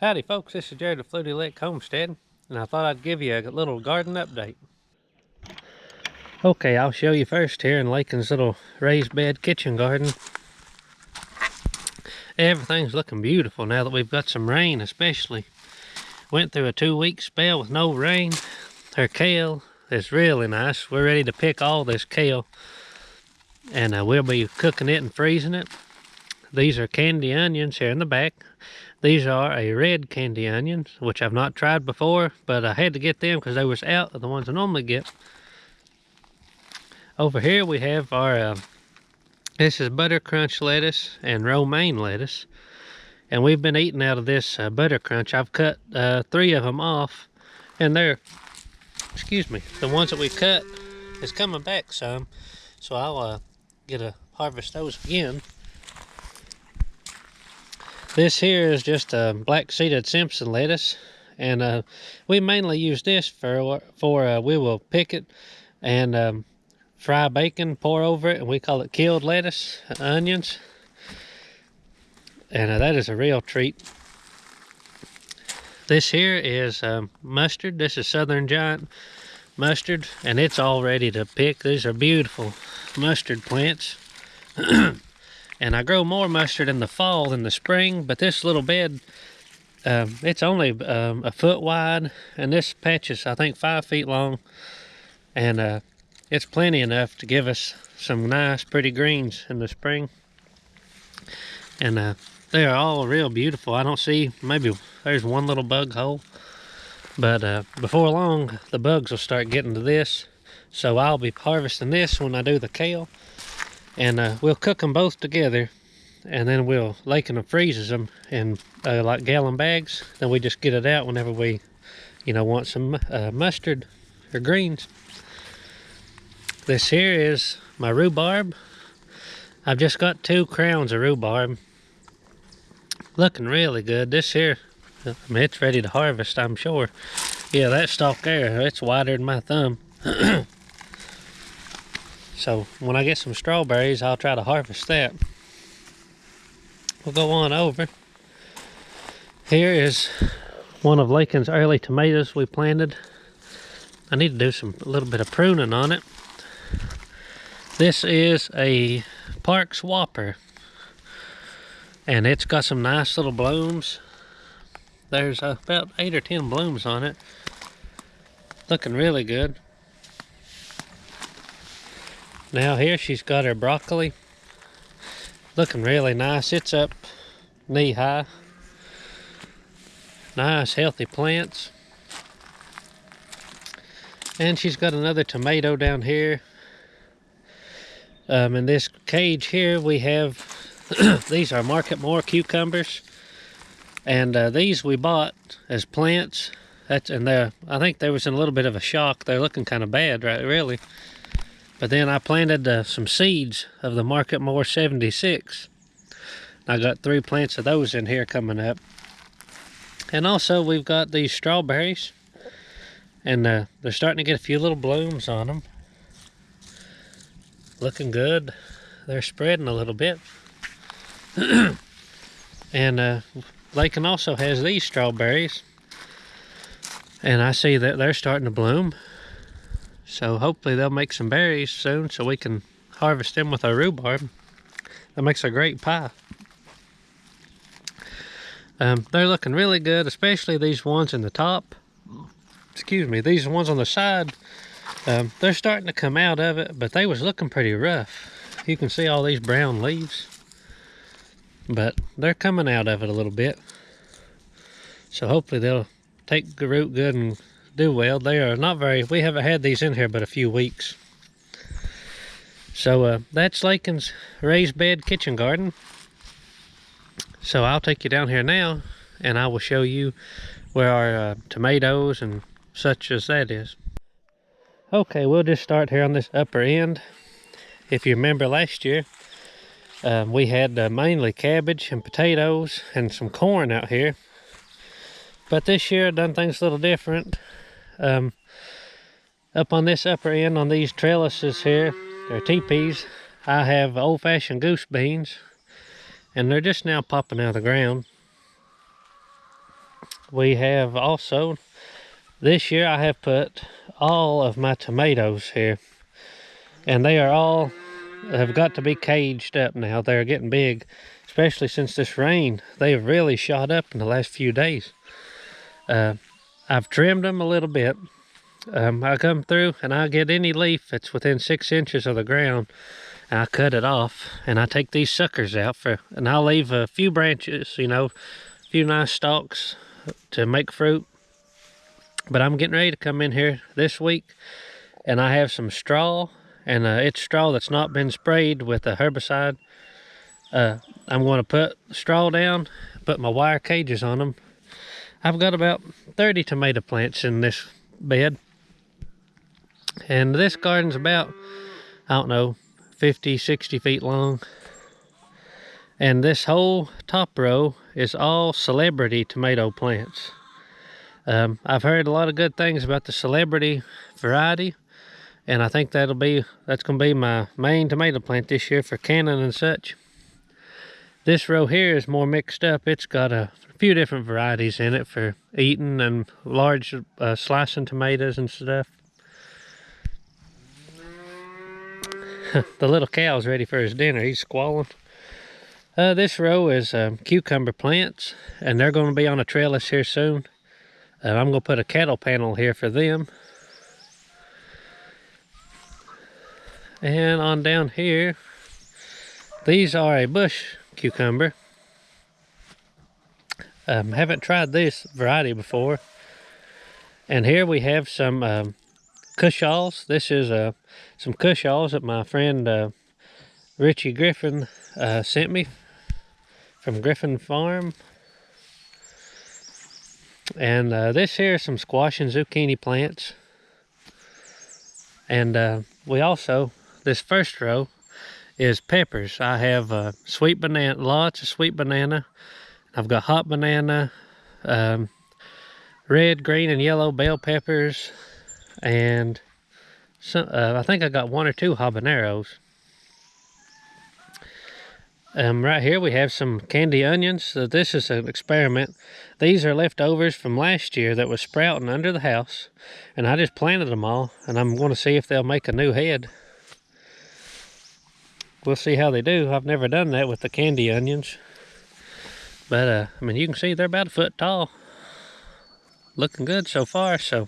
Howdy folks, this is Jared of Fluty Homestead, and I thought I'd give you a little garden update. Okay, I'll show you first here in Lakin's little raised bed kitchen garden. Everything's looking beautiful now that we've got some rain especially. Went through a 2-week spell with no rain. Her kale is really nice. We're ready to pick all this kale, and we'll be cooking it and freezing it. These are candy onions here in the back. These are a red candy onions, which I've not tried before, but I had to get them because they was out of the ones I normally get. Over here we have our, this is butter crunch lettuce and romaine lettuce. And we've been eating out of this butter crunch. I've cut 3 of them off, and they're, excuse me, the ones that we cut is coming back some. So I'll get to harvest those again. This here is just a black seeded Simpson lettuce, and we mainly use this for we will pick it and fry bacon, pour over it, and we call it killed lettuce, onions, and that is a real treat. This here is mustard. This is Southern Giant mustard, and it's all ready to pick. These are beautiful mustard plants. And I grow more mustard in the fall than the spring, but this little bed, it's only a foot wide, and this patch is, I think, 5 feet long, and it's plenty enough to give us some nice, pretty greens in the spring. And they are all real beautiful. I don't see, maybe there's one little bug hole, but before long, the bugs will start getting to this, so I'll be harvesting this when I do the kale. And we'll cook them both together, and then we'll Lakin them freezes them in like gallon bags. Then we just get it out whenever we, want some mustard or greens. This here is my rhubarb. I've just got 2 crowns of rhubarb. Looking really good. This here, I mean, it's ready to harvest, I'm sure. Yeah, that stalk there, it's wider than my thumb. So when I get some strawberries, I'll try to harvest that. We'll go on over. Here is one of Lakin's early tomatoes we planted. I need to do a little bit of pruning on it. This is a Parks Whopper, and it's got some nice little blooms. There's about 8 or 10 blooms on it. Looking really good. Now here she's got her broccoli. Looking really nice. It's up knee high. Nice healthy plants. And she's got another tomato down here. In this cage here we have, these are Market More cucumbers. And these we bought as plants. I think they was in a little bit of a shock. They're looking kind of bad, right? Really. But then I planted some seeds of the Market More 76. I got 3 plants of those in here coming up. And also we've got these strawberries. And they're starting to get a few little blooms on them. Looking good. They're spreading a little bit. And Lakin also has these strawberries. And I see that they're starting to bloom. So hopefully they'll make some berries soon so we can harvest them with our rhubarb. That makes a great pie. They're looking really good, especially these ones in the top. Excuse me, these ones on the side. They're starting to come out of it, but they was looking pretty rough. You can see all these brown leaves. But they're coming out of it a little bit. So hopefully they'll take the root good and do well. They are not very, we haven't had these in here but a few weeks. So that's Lakin's raised bed kitchen garden. So I'll take you down here now, and I will show you where our tomatoes and such as that is. Okay, we'll just start here on this upper end. If you remember last year, we had mainly cabbage and potatoes and some corn out here. But this year I've done things a little different. Up on this upper end on these trellises here, or teepees, I have old-fashioned goose beans, and they're just now popping out of the ground. we have also, this year I have put all of my tomatoes here, and they are all have got to be caged up now. They're getting big, especially since this rain. They have really shot up in the last few days. I've trimmed them a little bit. I come through and I get any leaf that's within 6 inches of the ground, and I cut it off, and I take these suckers out and I'll leave a few branches, you know, a few nice stalks to make fruit. But I'm getting ready to come in here this week, and I have some straw, and it's straw that's not been sprayed with a herbicide. I'm going to put straw down, put my wire cages on them. I've got about 30 tomato plants in this bed, and this garden's about, I don't know, 50, 60 feet long. And this whole top row is all celebrity tomato plants. I've heard a lot of good things about the celebrity variety, and I think that's going to be my main tomato plant this year for canning and such. This row here is more mixed up. It's got a few different varieties in it for eating and large slicing tomatoes and stuff. The little cow's ready for his dinner. He's squalling. This row is cucumber plants, and they're going to be on a trellis here soon. I'm going to put a cattle panel here for them. And on down here, these are a bush cucumber. Haven't tried this variety before. And here we have some cushaws. This is some cushaws that my friend Richie Griffin sent me from Griffin Farm. And this here is some squash and zucchini plants. And we also, this first row is peppers. I have sweet banana, lots of sweet banana. I've got hot banana, red, green, and yellow bell peppers, and some, I think I got 1 or 2 habaneros. Right here we have some candy onions. So this is an experiment. These are leftovers from last year that was sprouting under the house, and I just planted them all, and I'm going to see if they'll make a new head. We'll see how they do. I've never done that with the candy onions, but I mean, you can see they're about 1 foot tall. Looking good so far, so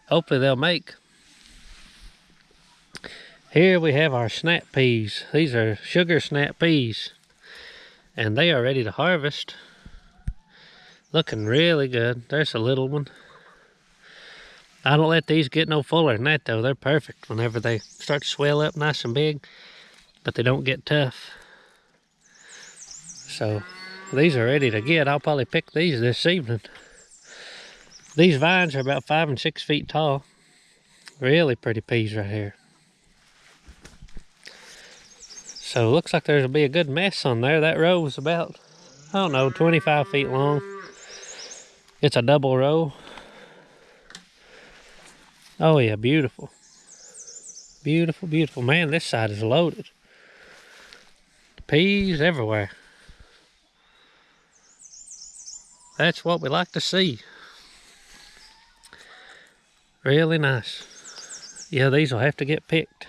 hopefully they'll make. Here we have our snap peas. These are sugar snap peas, and they are ready to harvest. Looking really good. There's a little one. I don't let these get no fuller than that though. They're perfect whenever they start to swell up nice and big, but they don't get tough. So these are ready to get. I'll probably pick these this evening. These vines are about 5 and 6 feet tall. Really pretty peas right here. So it looks like there'll be a good mess on there. That row is about, I don't know, 25 feet long. It's a double row. Oh yeah, beautiful. Beautiful, beautiful. Man, this side is loaded. Peas everywhere. That's what we like to see. Really nice. Yeah, these will have to get picked.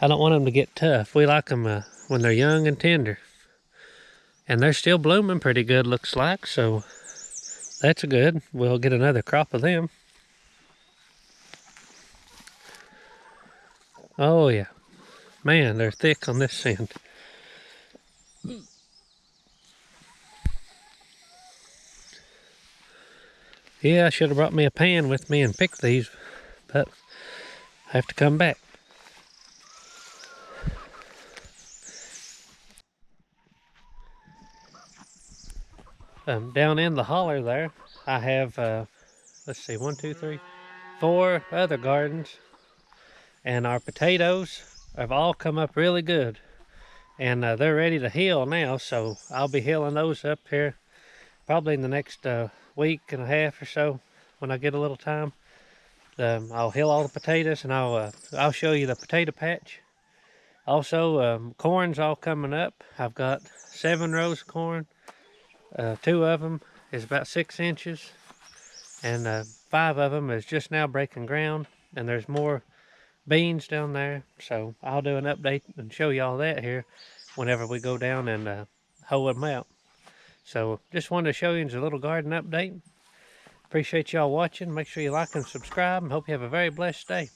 I don't want them to get tough. We like them when they're young and tender. And they're still blooming pretty good, looks like, so that's good. We'll get another crop of them. Oh yeah. Man, they're thick on this end. Yeah, I should have brought me a pan with me and picked these, but I have to come back. Down in the holler there, I have, let's see, 1, 2, 3, 4 other gardens, and our potatoes have all come up really good, and they're ready to heal now, so I'll be healing those up here probably in the next week and a half or so when I get a little time. I'll heal all the potatoes, and I'll show you the potato patch. Also, corn's all coming up. I've got 7 rows of corn. 2 of them, is about 6 inches, and 5 of them is just now breaking ground, and there's more beans down there. So I'll do an update and show y'all that here whenever we go down and hoe them out. So just wanted to show you a little garden update. Appreciate y'all watching. Make sure you like and subscribe, and hope you have a very blessed day.